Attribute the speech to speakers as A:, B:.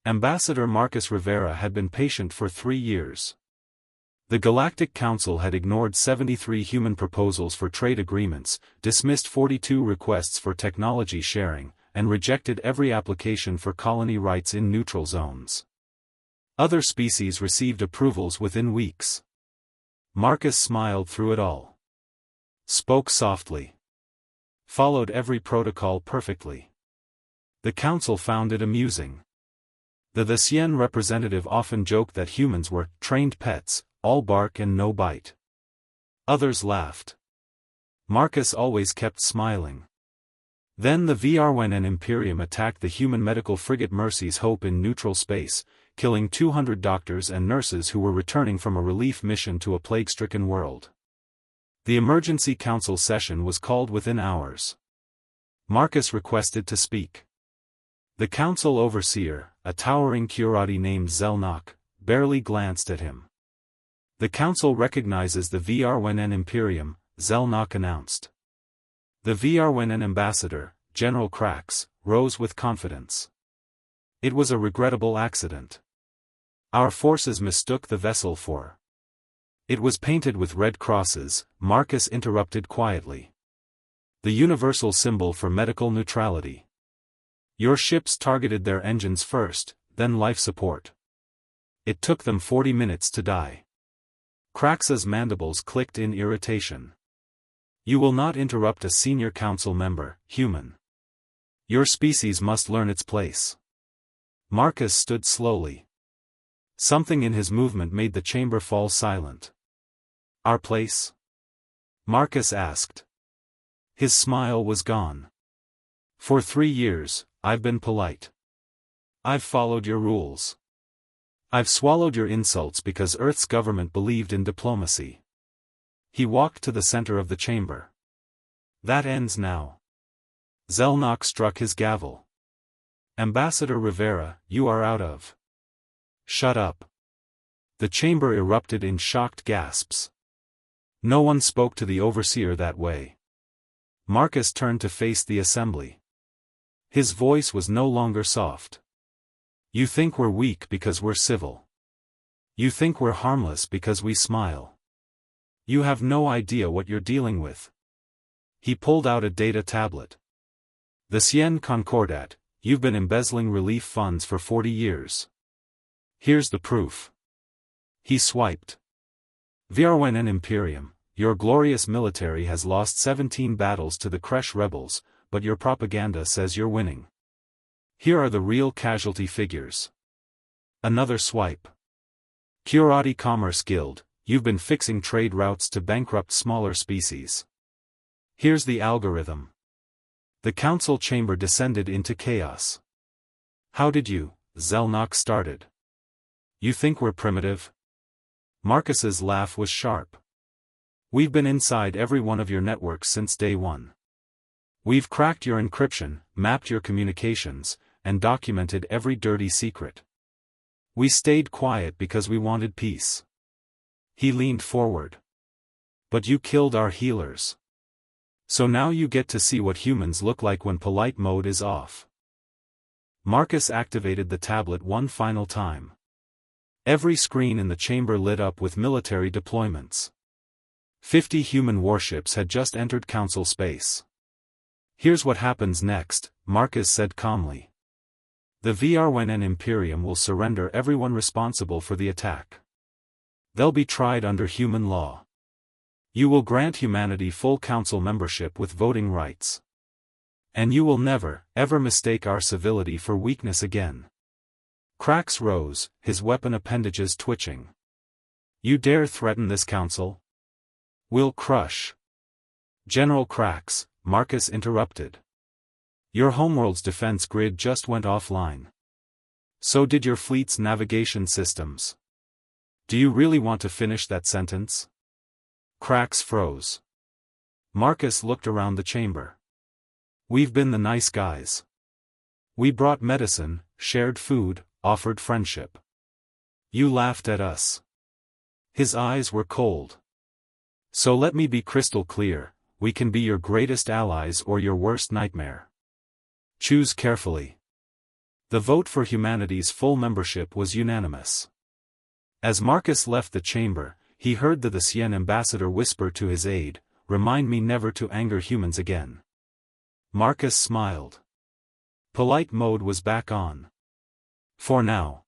A: Ambassador Marcus Rivera had been patient for 3 years. The Galactic Council had ignored 73 human proposals for trade agreements, dismissed 42 requests for technology sharing, and rejected every application for colony rights in neutral zones. Other species received approvals within weeks. Marcus smiled through it all. Spoke softly. Followed every protocol perfectly. The council found it amusing. The Sien representative often joked that humans were trained pets, all bark and no bite. Others laughed. Marcus always kept smiling. Then the VRWN Imperium attacked the human medical frigate Mercy's Hope in neutral space, killing 200 doctors and nurses who were returning from a relief mission to a plague-stricken world. The emergency council session was called within hours. Marcus requested to speak. The council overseer, a towering Kurati named Zelnok, barely glanced at him. The council recognizes the VRWN Imperium, Zelnok announced. The VRWN ambassador, General Krax, rose with confidence. It was a regrettable accident. Our forces mistook the vessel for. It was painted with red crosses, Marcus interrupted quietly. The universal symbol for medical neutrality. Your ships targeted their engines first, then life support. It took them 40 minutes to die. Krax's mandibles clicked in irritation. You will not interrupt a senior council member, human. Your species must learn its place. Marcus stood slowly. Something in his movement made the chamber fall silent. Our place? Marcus asked. His smile was gone. For 3 years, I've been polite. I've followed your rules. I've swallowed your insults because Earth's government believed in diplomacy. He walked to the center of the chamber. That ends now. Zelnok struck his gavel. Ambassador Rivera, you are out of. Shut up. The chamber erupted in shocked gasps. No one spoke to the overseer that way. Marcus turned to face the assembly. His voice was no longer soft. You think we're weak because we're civil. You think we're harmless because we smile. You have no idea what you're dealing with. He pulled out a data tablet. The Sien Concordat, you've been embezzling relief funds for 40 years. Here's the proof. He swiped. VRWN Imperium, your glorious military has lost 17 battles to the Kresh rebels, but your propaganda says you're winning. Here are the real casualty figures. Another swipe. Kurati Commerce Guild, you've been fixing trade routes to bankrupt smaller species. Here's the algorithm. The council chamber descended into chaos. How did you, Zelnok started. You think we're primitive? Marcus's laugh was sharp. We've been inside every one of your networks since day one. We've cracked your encryption, mapped your communications, and documented every dirty secret. We stayed quiet because we wanted peace. He leaned forward. But you killed our healers. So now you get to see what humans look like when polite mode is off. Marcus activated the tablet one final time. Every screen in the chamber lit up with military deployments. 50 human warships had just entered council space. Here's what happens next, Marcus said calmly. The VRWN Imperium will surrender everyone responsible for the attack. They'll be tried under human law. You will grant humanity full council membership with voting rights. And you will never, ever mistake our civility for weakness again. Krax rose, his weapon appendages twitching. You dare threaten this council? We'll crush. General Krax, Marcus interrupted. Your homeworld's defense grid just went offline. So did your fleet's navigation systems. Do you really want to finish that sentence? Krax froze. Marcus looked around the chamber. We've been the nice guys. We brought medicine, shared food, offered friendship. You laughed at us. His eyes were cold. So let me be crystal clear, we can be your greatest allies or your worst nightmare. Choose carefully. The vote for humanity's full membership was unanimous. As Marcus left the chamber, he heard the Sien ambassador whisper to his aide, "Remind me never to anger humans again." Marcus smiled. Polite mode was back on. For now.